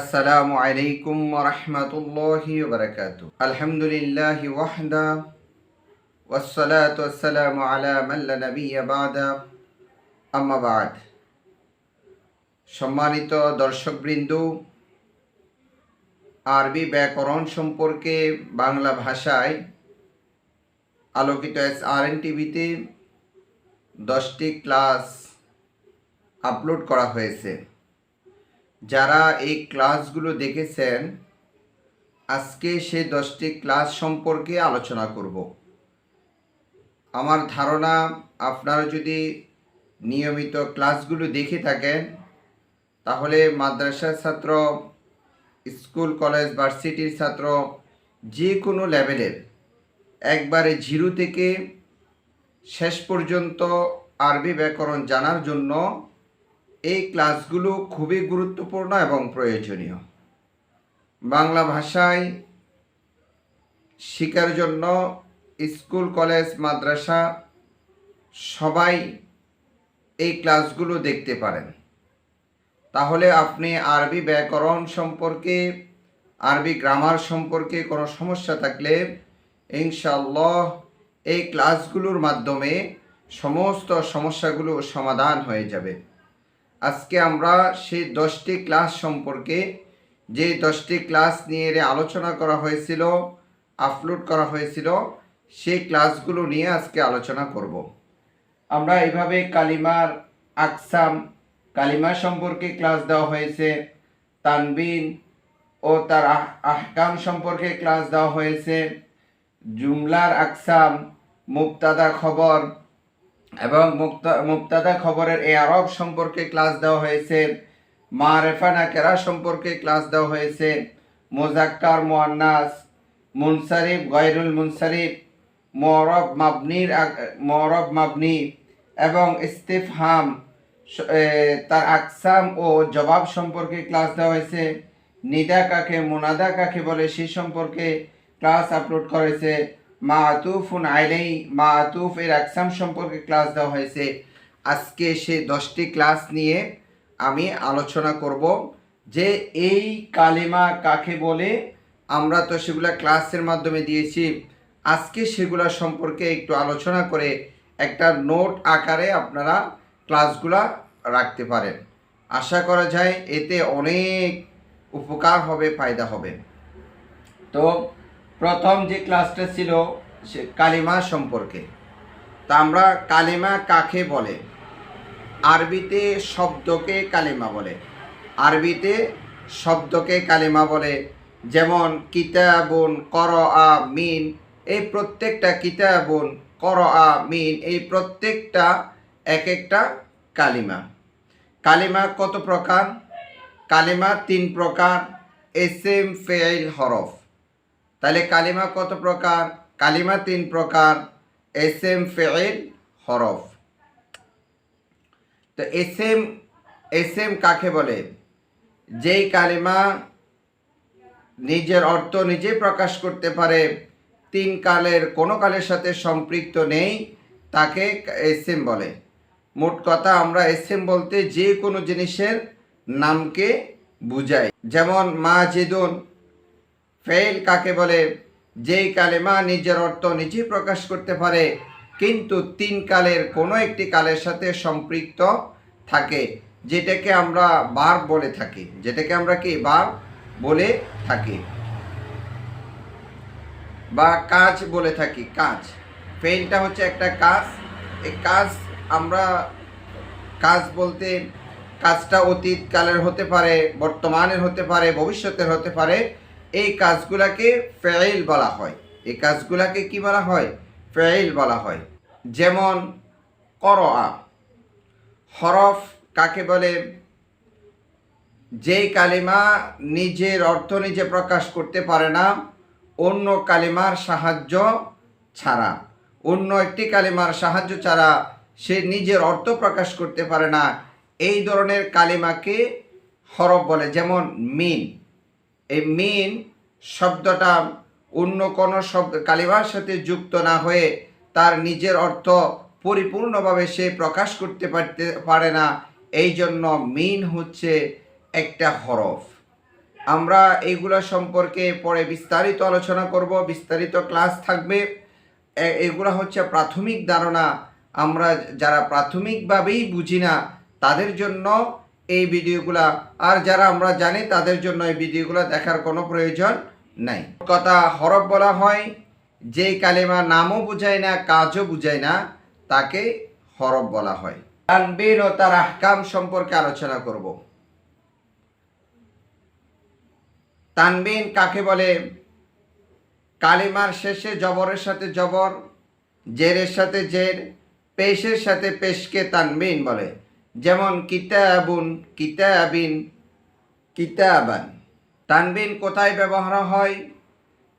আসসালামু আলাইকুম ওয়া রাহমাতুল্লাহি ওয়া বারাকাতুহু। আলহামদুলিল্লাহি ওয়াহদা ওয়াসসালাতু ওয়াসসালামু আলা মান লা নাবিয়্যা বা'দা আম্মা বা'দ। সম্মানিত দর্শকবৃন্দ, আরবি ব্যাকরণ সম্পর্কে বাংলা ভাষায় আলোকিত SRN টিভিতে 10টি ক্লাস আপলোড করা হয়েছে। যারা এই ক্লাসগুলো দেখেছেন, আজকে সেই 10টি ক্লাস সম্পর্কে আলোচনা করব। আমার ধারণা আপনারা যদি নিয়মিত ক্লাসগুলো দেখে থাকেন, তাহলে মাদ্রাসার ছাত্র, স্কুল কলেজ ভার্সিটির ছাত্র, যে কোনো লেভেলের একবারে জিরো থেকে শেষ পর্যন্ত আরবি ব্যাকরণ জানার জন্য এই ক্লাসগুলো খুবই গুরুত্বপূর্ণ এবং প্রয়োজনীয়। বাংলা ভাষায় শেখার জন্য স্কুল কলেজ মাদ্রাসা সবাই এই ক্লাসগুলো দেখতে পারেন। তাহলে আপনি আরবি ব্যাকরণ সম্পর্কে, আরবি গ্রামার সম্পর্কে কোনো সমস্যা থাকলে ইনশাআল্লাহ এই ক্লাসগুলোর মাধ্যমে সমস্ত সমস্যাগুলো সমাধান হয়ে যাবে। আজকে আমরা সেই 10টি ক্লাস সম্পর্কে, যে 10টি ক্লাস নিয়ে আলোচনা করা হয়েছিল, আপলোড করা হয়েছিল, সেই ক্লাসগুলো নিয়ে আজকে আলোচনা করব। আমরা এইভাবে কালিমার আকসাম, কালিমা সম্পর্কে ক্লাস দেওয়া হয়েছে, তানবিন ও তার আহকাম সম্পর্কে ক্লাস দেওয়া হয়েছে, জুমলার আকসাম, মুবতাদা খবর এবং মুবতাদা খবরের আরব সম্পর্কে ক্লাস দেওয়া হয়েছে, মারেফা নাকেরা সম্পর্কে ক্লাস দেওয়া হয়েছে, মুজাক্কার মুআন্নাস, মুনসারিফ গায়রুল মুনসারিফ, মু'রাব মাবনি এবং ইস্তিফহাম তার আকসাম ও জবাব সম্পর্কে ক্লাস দেওয়া হয়েছে, নিদা কাকে মুনাদা কাকে বলে সে সম্পর্কে ক্লাস আপলোড করেছে, মাআতুফুন আলাইহি, মাআতুফ এর আকসাম সম্পর্কে ক্লাস দেওয়া হয়েছে। আজকে সেই 10টি ক্লাস নিয়ে আমি আলোচনা করব যে এই কালিমা কাকে বলে। আমরা তো সেগুলা ক্লাসের মাধ্যমে দিয়েছি, আজকে সেগুলা সম্পর্কে একটু আলোচনা করে একটা নোট আকারে আপনারা ক্লাসগুলা রাখতে পারেন। আশা করা যায় এতে অনেক উপকার হবে, ফায়দা হবে। তো প্রথম যে ক্লাসটা ছিল সে কালিমা সম্পর্কে। তা আমরা কালিমা কাকে বলে? আরবিতে শব্দকে কালিমা বলে। আরবিতে শব্দকে কালিমা বলে। যেমন কিতাবুন, করআ, মিন, এই প্রত্যেকটা কিতাবুন, করআ, মিন, এই প্রত্যেকটা এক একটা কালিমা। কালিমা কত প্রকার? কালিমা 3 প্রকার, ইসম, ফেইল, হরফ। তাহলে কালিমা কত প্রকার? কালিমা 3 প্রকার, ইসম, ফেইল, হরফ। তো ইসম কাকে বলে? যেই কালিমা নিজের অর্থ নিজে প্রকাশ করতে পারে, 3 কালের কোনো কালের সাথে সম্পৃক্ত নেই, তাকে ইসম বলে। মোট কথা আমরা ইসম বলতে যে কোনো জিনিসের নামকে বুঝাই। যেমন মাজিদুন। ফেইল কাকে বলে? যেই কালেমা নিজের অর্থ নিজে প্রকাশ করতে পারে কিন্তু 3 কালের কোনো একটি কালের সাথে সম্পৃক্ত থাকে, যেটাকে আমরা ভার্ব বলে থাকি। যেটাকে আমরা কি ভার্ব বলে থাকি বা কাজ বলে থাকি। কাজ, ফেইলটা হচ্ছে একটা কাজ। এই কাজ আমরা কাজ বলতে কাজটা অতীত কালের হতে পারে, বর্তমানের হতে পারে, ভবিষ্যতের হতে পারে। এই কাজগুলাকে ফেইল বলা হয়। এই কাজগুলাকে কি বলা হয়? ফেইল বলা হয়। যেমন করআ। হরফ কাকে বলে? যেই কালিমা নিজের অর্থ নিজে প্রকাশ করতে পারে না, অন্য কালিমার সাহায্য ছাড়া, অন্য একটি কালিমার সাহায্য ছাড়া সে নিজের অর্থ প্রকাশ করতে পারে না, এই ধরনের কালিমাকে হরফ বলে। যেমন মিন। এই মিন শব্দটা অন্য কোনো শব্দ কালিমার সাথে যুক্ত না হয়ে তার নিজের অর্থ পরিপূর্ণভাবে সে প্রকাশ করতে পারে না, এই জন্য মিন হচ্ছে একটা হরফ। আমরা এইগুলো সম্পর্কে পরে বিস্তারিত আলোচনা করব, বিস্তারিত ক্লাস থাকবে। এগুলো হচ্ছে প্রাথমিক ধারণা। আমরা যারা প্রাথমিকভাবেই বুঝি না তাদের জন্য এই ভিডিওগুলা, আর যারা আমরা জানি তাদের জন্য এই ভিডিওগুলো দেখার কোনো প্রয়োজন নাই। কথা হরফ বলা হয় যেই কালেমা নামও বুঝায় না, কাজও বুঝায় না, তাকে হরফ বলা হয়। তানবিন ও তার আহকাম সম্পর্কে আলোচনা করব। তানবিন কাকে বলে? কালিমার শেষে জবরের সাথে জবর, জেরের সাথে জের, পেশের সাথে পেশকে তানবিন বলে। যেমন কিতাবুন, কিতাবিন, কিতাবান। তানবিন কোথায় ব্যবহার হয়?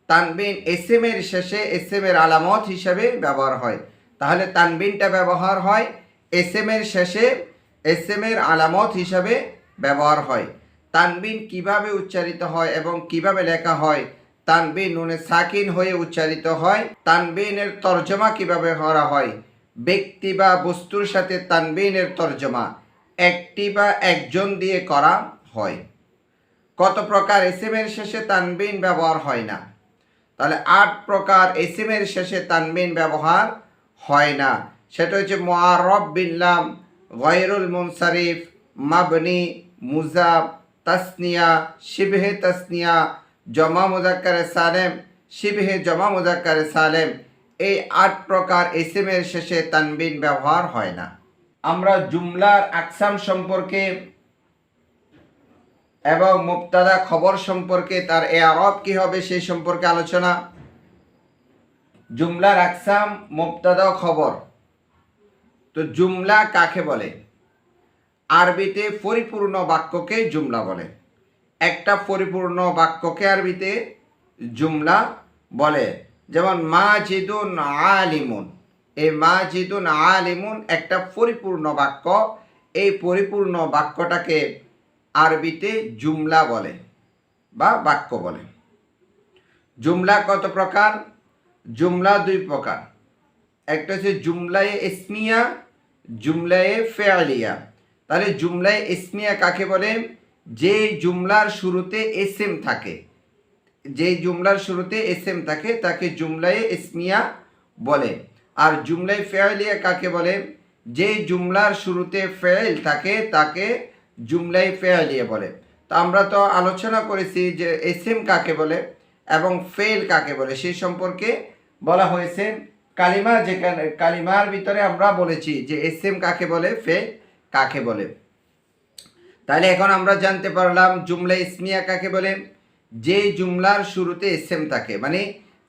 তানবিন এসএমের শেষে এসএমের আলামত হিসেবে ব্যবহার হয়। তাহলে তানবিনটা ব্যবহার হয় এসএমের শেষে এসএমের আলামত হিসাবে ব্যবহার হয়। তানবিন কিভাবে উচ্চারিত হয় এবং কিভাবে লেখা হয়? তানবিন নুনে সাকিন হয়ে উচ্চারিত হয়। তানবিনের তর্জমা কিভাবে করা হয়? ব্যক্তি বা বস্তুর সাথে তানবিনের তর্জমা একটি বা একজন দিয়ে করা হয়। কত প্রকার এসএমের শেষে তানবিন ব্যবহার হয় না? তাহলে 8 প্রকার এসএমের শেষে তানবিন ব্যবহার হয় না। সেটা হচ্ছে মুআররাব বিল্লাম, গায়রুল মুনসারিফ, মাবনি, মুজাব, তাসনিয়া, শিবহে তাসনিয়া, জমা মুযাক্কারে সালেম, শিবহে জমা মুযাক্কারে সালেম। এই 8 প্রকার এসএমের শেষে তানবিন ব্যবহার হয় না। আমরা জুমলার আকসাম সম্পর্কে এবং মুবতাদা খবর সম্পর্কে, তার ইআরাব কি হবে সেই সম্পর্কে আলোচনা। জুমলার আকসাম, মুবতাদা খবর। তো জুমলা কাকে বলে? আরবিতে পরিপূর্ণ বাক্যকে জুমলা বলে। একটা পরিপূর্ণ বাক্যকে আরবিতে জুমলা বলে। যেমন মাজিদুন আলিমুন, এই মাজিদুন আলিমুন একটা পরিপূর্ণ বাক্য। এই পরিপূর্ণ বাক্যটাকে আরবিতে জুমলা বলে বা বাক্য বলে। জুমলা কত প্রকার? জুমলা 2 প্রকার। একটা হচ্ছে জুমলায়ে ইসমিয়া, জুমলায়ে ফেয়ালিয়া। তাহলে জুমলায়ে ইসমিয়া কাকে বলে? যে জুমলার শুরুতে এসএম থাকে, যে জুমলার শুরুতে এসএম থাকে তাকে জুমলায়ে ইসমিয়া বলে। আর জুমলায়ে ফেয়ালিয়া কাকে বলে? যে জুমলার শুরুতে ফেল থাকে তাকে জুমলায়ে ফেয়ালিয়া বলে। তো আমরা তো আলোচনা করেছি যে এসএম কাকে বলে এবং ফেল কাকে বলে, সেই সম্পর্কে বলা হয়েছে। কালিমা, যেখানে কালিমার ভিতরে আমরা বলেছি যে এসএম কাকে বলে, ফেল কাকে বলে। তাহলে এখন আমরা জানতে পারলাম জুমলা ইসমিয়া কাকে বলে? যে জুমলার শুরুতে এসএম থাকে, মানে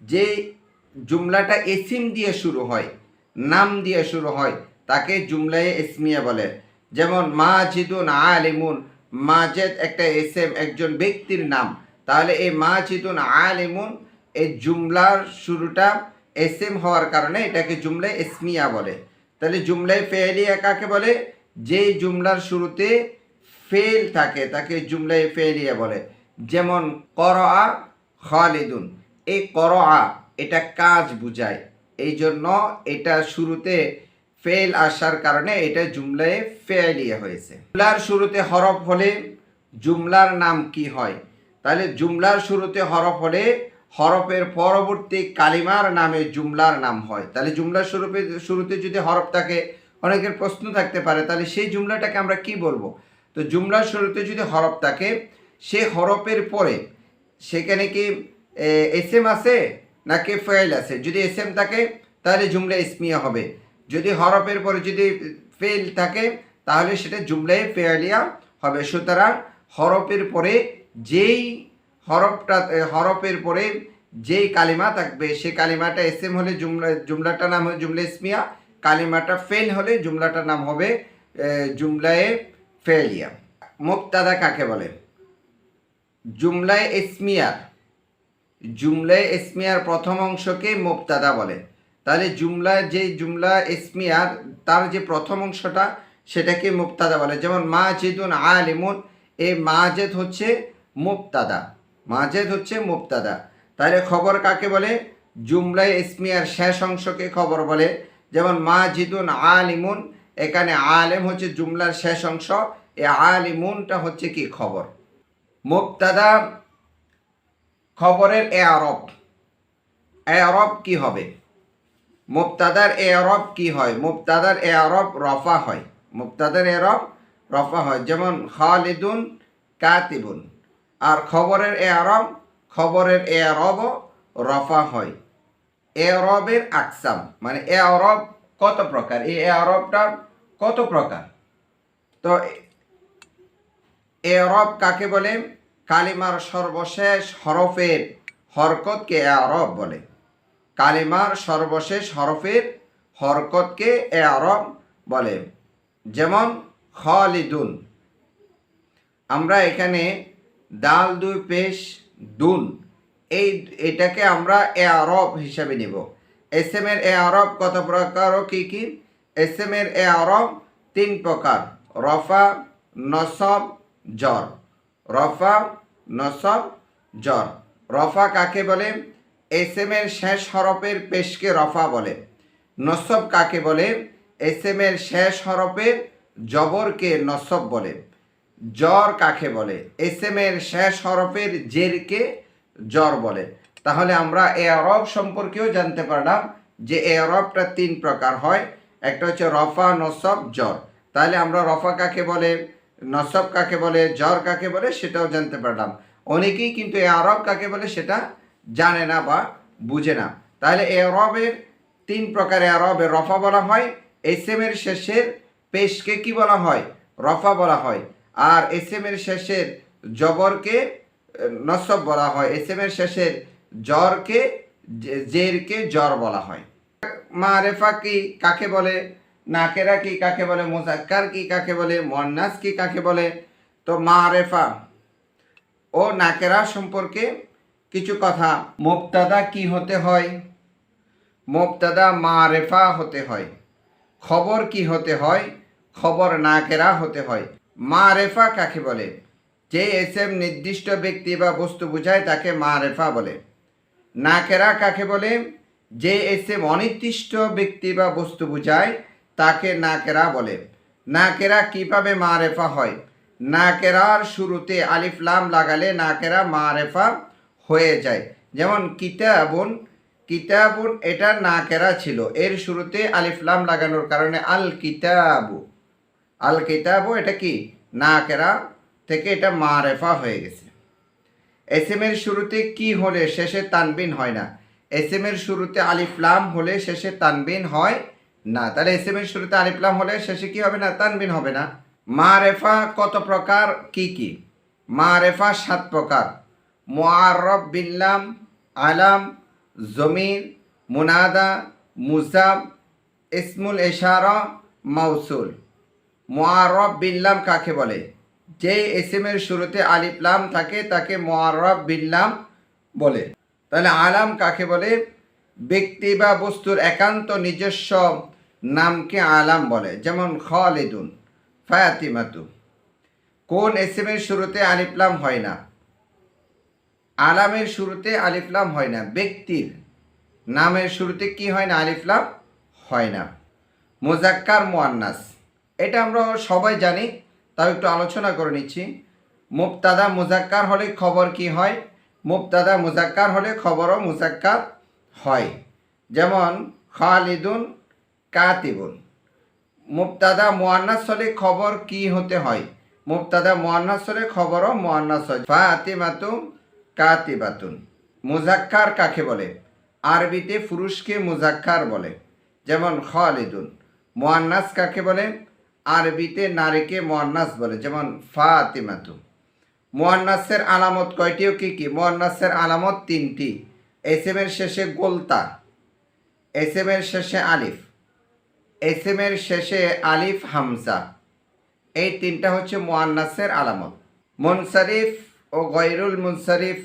যে জুমলাটা এসিম দিয়ে শুরু হয়, নাম দিয়ে শুরু হয়, তাকে জুমলায়ে ইসমিয়া বলে। যেমন মাজিদুন আলিমুন, মাজেদ একটা এসএম, একজন ব্যক্তির নাম। তাহলে এই মাজিদুন আলিমুন, এই জুমলার শুরুটা এসএম হওয়ার কারণে এটাকে জুমলায়ে ইসমিয়া বলে। তাহলে জুমলায়ে ফেলিয়া কাকে বলে? যে জুমলার শুরুতে ফেল থাকে তাকে জুমলায়ে ফেলিয়া বলে। যেমন করআ খালিদুন, এই করআ এটা কাজ বুঝায়, এই জন্য এটা শুরুতে ফেল আসার কারণে এটা জুমলায়ে ফেলিয়া হয়েছে। জুমলার শুরুতে হরফ হলে জুমলার নাম কি হয়? তাহলে জুমলার শুরুতে হরফ হলে হরফের পরবর্তী কালিমার নামে জুমলার নাম হয়। তাহলে জুমলার শুরুতে যদি হরফ থাকে, অনেকের প্রশ্ন থাকতে পারে তাহলে সেই জুমলাটাকে আমরা কি বলবো? তো জুমলার শুরুতে যদি হরফ থাকে, সে হরফের পরে সেখানে কি এসএম আছে নাকি ফেল আছে? যদি এসএম থাকে তাহলে জুমলা ইসমিয়া হবে। যদি হরফের পরে যদি ফেল থাকে তাহলে সেটা জুমলায়ে ফেলিয়া হবে। সুতরাং হরফের পরে যেই হরফের পরে যেই কালিমা থাকবে সেই কালিমাটা এসএম হলে জুমলাটার নাম হবে জুমলা ইসমিয়া, কালিমাটা ফেল হলে জুমলাটার নাম হবে জুমলায়ে ফেলিয়া। মুবতাদা কাকে বলে? জুমলায়ে ইসমিয়ার প্রথম অংশকে মুবতাদা বলে। তাহলে জুমলা ইসমিয়ার তার যে প্রথম অংশটা সেটাকে মুবতাদা বলে। যেমন মাজিদুন আলিমুন, এই মাজেদ হচ্ছে মুবতাদা, মাজেদ হচ্ছে মুবতাদা। তাহলে খবর কাকে বলে? জুমলায়ে ইসমিয়ার শেষ অংশকে খবর বলে। যেমন মাজিদুন আলিমুন, এখানে আলেম হচ্ছে জুমলার শেষ অংশ, এই আলিমুনটা হচ্ছে কি? খবর। মুবতাদা খবরের এআরব কি হবে? মুবতাদার এআরব কি হয়? মুবতাদার এআরব রফা হয়। মুবতাদার এআরব রফা হয়, যেমন খালিদুন কাতিবুন। আর খবরের এআরবও রফা হয়। এআরবের আকসাম মানে এআরব কত প্রকার, এই এআরবটা কত প্রকার? তো এআরব কাকে বলে? কালিমার সর্বশেষ হরফের হরকতকে এআরব বলে। কালিমার সর্বশেষ হরফের হরকতকে এআরব বলে। যেমন খালিদুন, আমরা এখানে দাল দুই পেশ দুন, এটাকে আমরা এআরব হিসাবে নিব। এসএম এর এআরব কত প্রকার ও কি কি? এসএম এর এআরব 3 প্রকার: রফা, নসব, জর। রফা, নসব, জর। রফা কাকে বলে? এসএম এর শেষ হরফের পেশকে রফা বলে। নসব কাকে বলে? এসএম এর শেষ হরফের জবরকে নসব বলে। জর কাকে বলে? এসএম এর শেষ হরফের জেরকে জর বলে। তাহলে আমরা এআরব সম্পর্কেও জানতে পারলাম যে এআরবটা 3 প্রকার হয়। একটা হচ্ছে রফা, নসব, জর। তাহলে আমরা রফা কাকে বলে, নসব কাকে বলে, জর কাকে বলে সেটাও জানতে পারলাম। অনেকেই কিন্তু এআরব কাকে বলে সেটা জানে না বা বুঝে না। তাহলে এআরবের 3 প্রকার এআরবে রফা বলা হয়। এসএম এর শেষের পেশকে কি বলা হয়? রফা বলা হয়। আর এসএম এর শেষের জবরকে নসব বলা হয়। এসএম এর শেষের জরকে জেরকে জর বলা হয়। মারেফা কি কাকে বলে? নাকেরা কি কাকে বলে? মুজাক্কার কি কাকে বলে? মুয়ান্নাস কি কাকে বলে? তো মারেফা ও নাকেরা সম্পর্কে কিছু কথা। মুবতাদা কি হতে হয়? মুবতাদা মারেফা হতে হয়। খবর কি হতে হয়? খবর নাকেরা হতে হয়। মারেফা কাকে বলে? যে এসএম নির্দিষ্ট ব্যক্তি বা বস্তু বোঝায় তাকে মারেফা বলে। নাকেরা কাকে বলে? যে এসএম অনির্দিষ্ট ব্যক্তি বা বস্তু বোঝায় তাকে নাকেরা বলে। নাকেরা কিভাবে মারেফা হয়? নাকেরার শুরুতে আলিফ লাম লাগালে নাকেরা মারেফা হয়ে যায়। যেমন কিতাবুন, কিতাবুন এটা নাকেরা ছিল, এর শুরুতে আলিফ লাম লাগানোর কারণে আল কিতাবু, আল কিতাবু এটা কি নাকেরা থেকে এটা মারেফা হয়ে গেছে। এসএম এর শুরুতে কি হলে শেষে তানবিন হয় না? এসএম এর শুরুতে আলিফ লাম হলে শেষে তানবিন হয় না। তাহলে এসএম এর শুরুতে আলিফ লাম হলে শেষে কি হবে না? তানবিন হবে না। মারেফা কত প্রকার, কি কি? মারেফা 7 প্রকার: মুআররব বিল্লাম, আলাম, জমির, মুনাদা, মুজাব, ইসমুল ইশারা, মাউসুল। মুআররব বিল্লাম কাকে বলে? যে এসএম এর শুরুতে আলিফ লাম থাকে তাকে মুআররব বিল্লাম বলে। তাহলে আলাম কাকে বলে? ব্যক্তি বা বস্তুর একান্ত নিজস্ব নামকে আলাম বলে। যেমন খালিদুন, ফাতিমাতু। কোন এসএম এর শুরুতে আলিফ লাম হয় না? আলামের শুরুতে আলিফ লাম হয় না। ব্যক্তির নামের শুরুতে কি হয় না? আলিফ লাম হয় না। মুজাক্কার, মুয়ান্নাস এটা আমরা সবাই জানি, তাও একটু আলোচনা করে নিচ্ছি। মুবতাদা মুজাক্কার হলে খবর কি হয়? মুবতাদা মুজাক্কার হলে খবরও মুজাক্কার হয়। যেমন খালিদুন কাতিবুন। মুবতাদা মুয়ান্নাস হলে খবর কি হতে হয়? মুবতাদা মুয়ান্নাস হলে খবরও মুয়ান্নাস হয়। ফাতিমাতু কাতিবাতুন। মুজাক্কার কাকে বলে? আরবিতে পুরুষকে মুজাক্কার বলে। যেমন খালিদুন। মুয়ান্নাস কাকে বলে? আরবিতে নারীকে মুয়ান্নাস বলে। যেমন ফাতিমাতু। মুয়ান্নাসের আলামত কয়টি ও কি কি? মুয়ান্নাসের আলামত 3টি: এসএম এর শেষে গোলতা, এসএম এর শেষে আলিফ, এসএম এর শেষে আলিফ হামজা। এই 3টা হচ্ছে মুয়ান্নাসের আলামত। মুনসারিফ ও গায়রুল মুনসারিফ।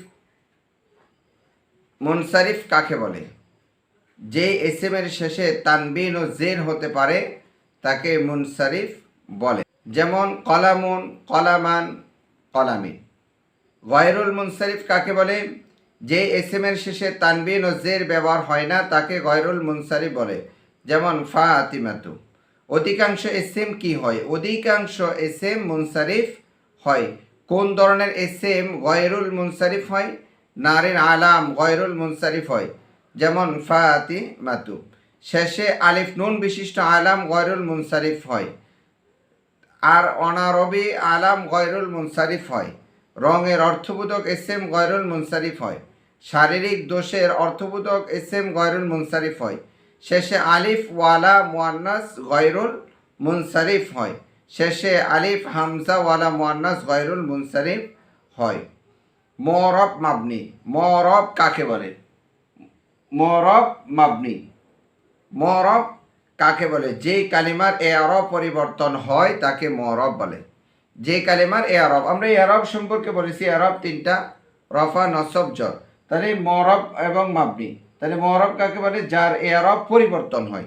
মুনসারিফ কাকে বলে? যে এসএম এর শেষে তানবিন ও জের হতে পারে তাকে মুনসারিফ বলে। যেমন কলামুন, কলামান, কলামিন। গায়রুল মুনসারিফ কাকে বলে? যে এসএম এর শেষে তানবিন ও জের ব্যবহার হয় না তাকে গায়রুল মুনসারিফ বলে। যেমন ফাতিমাতু। অধিকাংশ এসএম কি হয়? অধিকাংশ এসএম মুনসারিফ হয়। কোন ধরনের এসএম গয়রুল মুনসারিফ হয়? নারীর আলাম গয়রুল মুনসারিফ হয়, যেমন ফাতিমাতু। শেষে আলিফ নুন বিশিষ্ট আলাম গয়রুল মুনসারিফ হয়। আর অনারবি আলাম গয়রুল মুনসারিফ হয়। রঙের অর্থবোধক এসএম গয়রুল মুনসারিফ হয়। শারীরিক দোষের অর্থবোধক এসএম গয়রুল মুনসারিফ হয়। শেষে আলিফ ওয়ালা মুয়ান্নাস গয়রুল মুনসারিফ হয়। শেষে আলিফ হামজা ওয়ালা মুয়ান্নাস গয়রুল মুনসারিফ হয়। মু'রাব মাবনি। মু'রাব কাকে বলে? মু'রাব মাবনি। মু'রাব কাকে বলে? যে কালিমার এআরাব পরিবর্তন হয় তাকে মু'রাব বলে। যে কালিমার এআরাব, আমরা এআরাব সম্পর্কে বলেছি, এআরাব তিনটা, রফা, নসব, জর। তাহলে মু'রাব এবং মাবনি। তাহলে মু'রাব কাকে বলে? যার এআরাব পরিবর্তন হয়।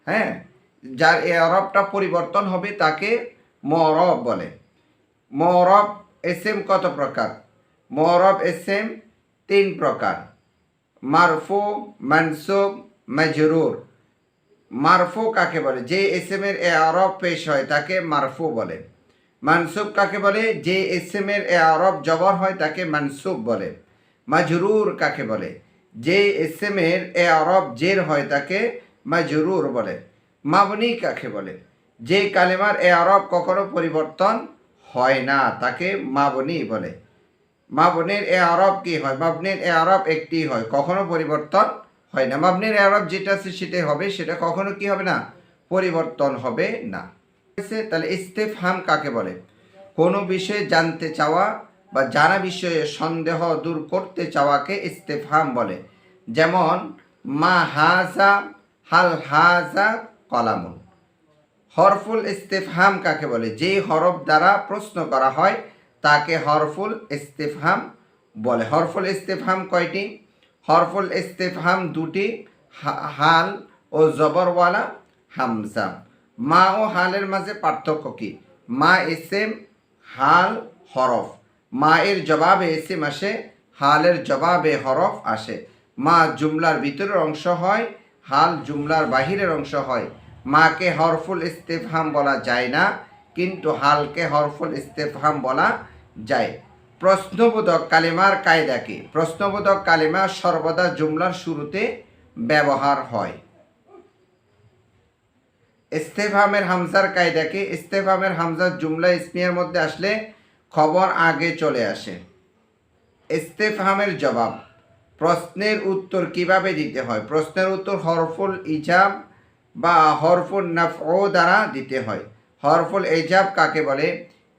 হ্যাঁ, যার এআরাবটা পরিবর্তন হবে তাকে মু'রাব বলে। মু'রাব এসএম কত প্রকার? মু'রাব এসএম 3 প্রকার: মারফু, মানসুব, মাজরুর। মারফু কাকে বলে? যে এসএম এর এআরাব পেশ হয় তাকে মারফু বলে। মানসুব কাকে বলে? যে এসএম এর এআরাব জবর হয় তাকে মানসুব বলে। মাজরুর কাকে বলে? যে এসএম এর এআরাব জের হয় তাকে মাজরুর বলে। মাবনি কাকে বলে? যে কালেমার এআরাব কখনো পরিবর্তন হয় না তাকে মাবনি বলে। মাবনির এআরাব কি হয়? মাবনির এআরাব একটি হয়, কখনো পরিবর্তন হয় না। মাবনির এআরাব যেটা আছে সেটাই হবে, সেটা কখনো কি হবে না? পরিবর্তন হবে না। তাহলে ইস্তেফহাম কাকে বলে? কোনো বিষয়ে জানতে চাওয়া বা জানা বিষয়ে সন্দেহ দূর করতে চাওয়াকে ইস্তেফহাম বলে। যেমন মা হাজা, হাল হাজা কলামুন। হরফুল ইস্তেফহাম কাকে বলে? যে হরফ দ্বারা প্রশ্ন করা হয় তাকে হরফুল ইস্তেফহাম বলে। হরফুল ইস্তেফহাম কয়টি? হরফুল ইস্তেফহাম 2টি, হাল ও জবরওয়ালা হামজা। মা ও হালের মাঝে পার্থক্য কি? মা এসএম, হাল হরফ। মা এর জবাবে এসএম আসে, হালের জবাবে হরফ আসে। মা জুমলার ভিতরের অংশ হয়, হাল জুমলার বাহিরের অংশ হয়। মাকে হরফুল ইস্তেফহাম বলা যায় না, কিন্তু হালকে হরফুল ইস্তেফহাম বলা যায়। প্রশ্নবোধক কালিমার কায়দা কি? প্রশ্নবোধক কালিমা সর্বদা জুমলার শুরুতে ব্যবহার হয়। ইস্তেফহামের হামজার কায়দা কি? ইস্তেফহামের হামজা জুমলা ইসমিয়ার মধ্যে আসলে খবর আগে চলে আসে। ইস্তেফহামের জবাব, প্রশ্নের উত্তর কিভাবে দিতে হয়? প্রশ্নের উত্তর হরফুল ইজাব বা হরফুল নাফউ দ্বারা দিতে হয়। হরফুল ইজাব কাকে বলে?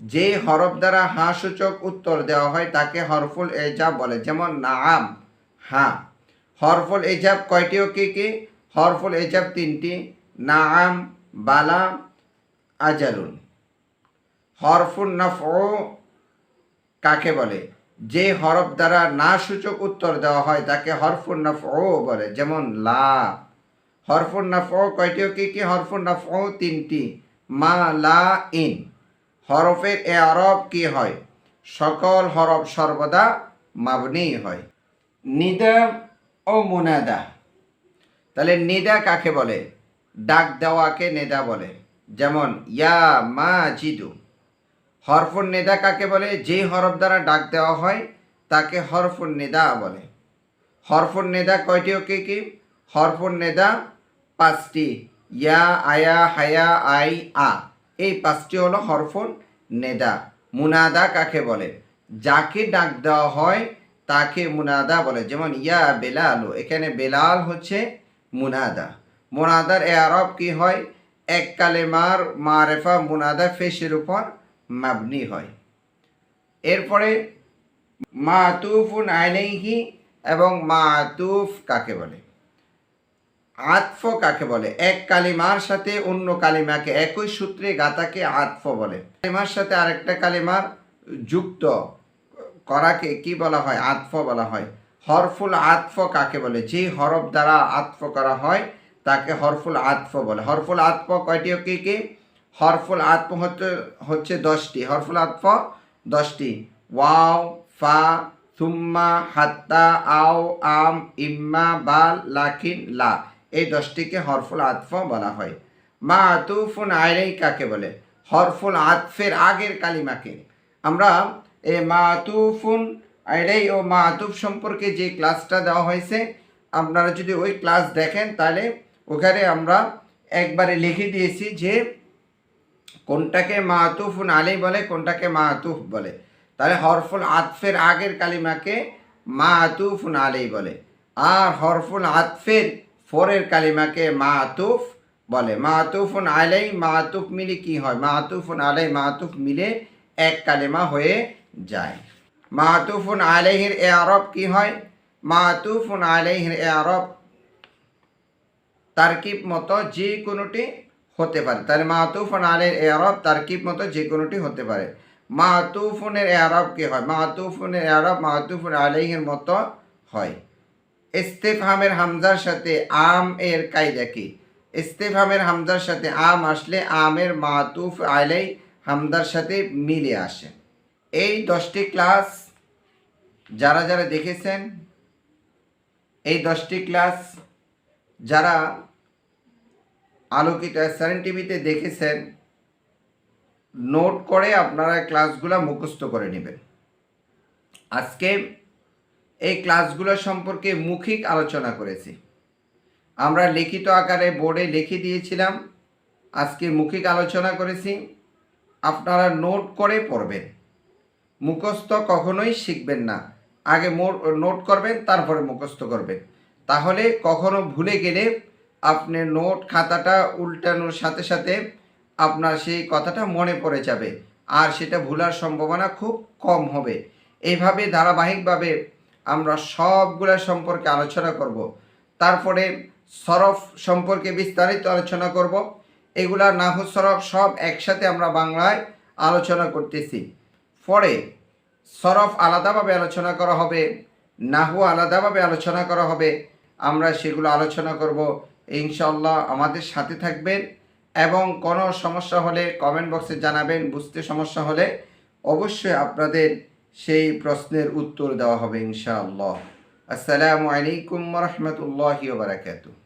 যে হরফ দ্বারা হা সূচক উত্তর দেওয়া হয় তাকে হরফুল ইজাব বলে। যেমন নাআম, হ্যাঁ। হরফুল ইজাব কয়টি ও কি কি? হরফুল ইজাব 3টি: নাআম, বালা, আজালুন। হরফুল নাফউ কাকে বলে? যে হরফ দ্বারা না সূচক উত্তর দেওয়া হয় তাকে হরফুল নাফউ বলে। যেমন লা। হরফুল নাফউ কয়টি ও কি কি? হরফুল নাফউ 3টি: মা, লা, ইন। হরফের এআরাব কি হয়? সকল হরফ সর্বদা মাবনি হয়। নিদা ও মুনাদা। তাহলে নিদা কাকে বলে? ডাক দেওয়াকে নেদা বলে। যেমন ইয়া মাজিদু। হরফুন নেদা কাকে বলে? যে হরফ দ্বারা ডাক দেওয়া হয় তাকে হরফুন নেদা বলে। হরফুন নেদা কয়টি ও কি কি? হরফুন নেদা 5টি: ইয়া, আয়া, হায়া, আই, আ। এই 5টি হলো হরফুন নেদা। মুনাদা কাকে বলে? যাকে ডাক দেওয়া হয় তাকে মুনাদা বলে। যেমন ইয়া বেলালু, এখানে বেলাল হচ্ছে মুনাদা। মুনাদার এআরাব কি হয়? এক কালেমার মারেফা মুনাদা ফেশের উপর মাবনি হয়। এরপরে মাতুফুন আলাইহি এবং মাতুফ কাকে বলে? আতফ কাকে বলে? এক কালিমার সাথে অন্য কালিমাকে একই সূত্রে গাতাকে আতফ বলে। কালিমার সাথে আরেকটা কালিমার যুক্ত করাকে কি বলা হয়? আতফ বলা হয়। হরফুল আতফ কাকে বলে? যে হরফ দ্বারা আতফ করা হয় তাকে হরফুল আতফ বলে। হরফুল আতফ কয়টি ও কি কি? হরফুল আতফ হচ্ছে 10টি। হরফুল আতফ 10টি: ওয়াও, ফা, সুম্মা, হাত্তা, আও, আম, ইম্মা, বাল, লাকিন, লা। এই 10টিকে হরফুল আতফ বলা হয়। মাতুফুন আলাইহি কাকে বলে? হরফুল আতফের আগের কালিমাকে। আমরা এই মাতুফুন আলাই ও মাতুফ সম্পর্কে যে ক্লাসটা দেওয়া হয়েছে, আপনারা যদি ওই ক্লাস দেখেন তাহলে ওখানে আমরা একবারে লিখে দিয়েছি যে কোনটাকে মাতুফুন আলাই বলে, কোনটাকে মাতুফ বলে। তাহলে হরফুল আতফের আগের কালিমাকে মাতুফুন আলাই বলে, আর হরফুল আতফের পরের কালিমাকে মাতুফ বলে। মাতুফুন আলাই মাতুফ মিলে কি হয়? মাতুফুন আলাই মাতুফ মিলে এক কালিমা হয়ে যায়। মাতুফুন আলাইহির ইআরাব কি হয়? মাতুফুন আলাইহির ইআরাব তারকিব মতো যে কোনোটি হতে পারে। তাহলে মাতুফুন আলাইহির ইআরাব তারকিব মতো যে কোনোটি হতে পারে। মাতুফুনের ইআরাব কি হয়? মাতুফুনের ইআরাব মাতুফুন আলাইহির মতো হয়। ইস্তিফহামের হামজার সাথে আম এর কায়দা কি? ইস্তিফহামের হামজার সাথে আম আসলে আমের মাতুফ আলাই হামজার সাথে মিলে আসে। এই 10টি ক্লাস যারা যারা দেখেছেন, এই 10টি ক্লাস যারা আলোকিত SRN টিভিতে দেখেছেন, নোট করে আপনারা ক্লাসগুলো মুখস্থ করে নেবেন। আজকে এই ক্লাসগুলো সম্পর্কে মৌখিক আলোচনা করেছি। আমরা লিখিত আকারে বোর্ডে লিখে দিয়েছিলাম, আজকে মৌখিক আলোচনা করেছি। আপনারা নোট করে পড়বেন, মুখস্থ কখনোই শিখবেন না। আগে নোট করবেন, তারপরে মুখস্থ করবেন। তাহলে কখনো ভুলে গেলে আপনি নোট খাতাটা উল্টানোর সাথে সাথে আপনার সেই কথাটা মনে পড়ে যাবে, আর সেটা ভুলার সম্ভাবনা খুব কম হবে। এইভাবে ধারাবাহিকভাবে আমরা সবগুলা সম্পর্কে আলোচনা করব। তারপরে সরফ সম্পর্কে বিস্তারিত আলোচনা করব। এগুলা নাহু সরফ সব একসাথে আমরা বাংলায় আলোচনা করতেছি। পরে সরফ আলাদাভাবে আলোচনা করা হবে, নাহু আলাদাভাবে আলোচনা করা হবে। আমরা সেগুলো আলোচনা করব ইনশাআল্লাহ। আমাদের সাথে থাকবেন এবং কোনো সমস্যা হলে কমেন্ট বক্সে জানাবেন। বুঝতে সমস্যা হলে অবশ্যই আপনাদের সেই প্রশ্নের উত্তর দেওয়া হবে ইনশাআল্লাহ। আসসালামু আলাইকুম ওয়া রাহমাতুল্লাহি ওয়া বারাকাতুহু।